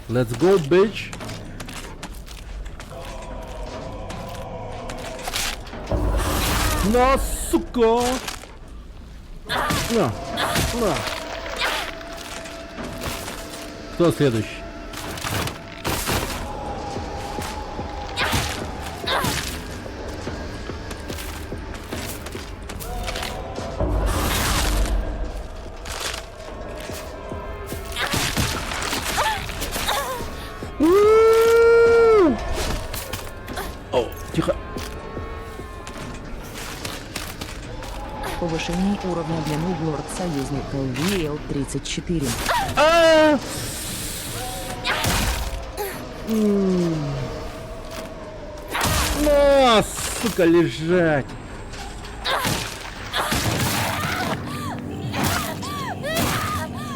Let's go, bitch. На, сука! На. Кто следующий? О, тихо. Повышение уровня для Нуглорд союзника VL-34. На, сука, лежать.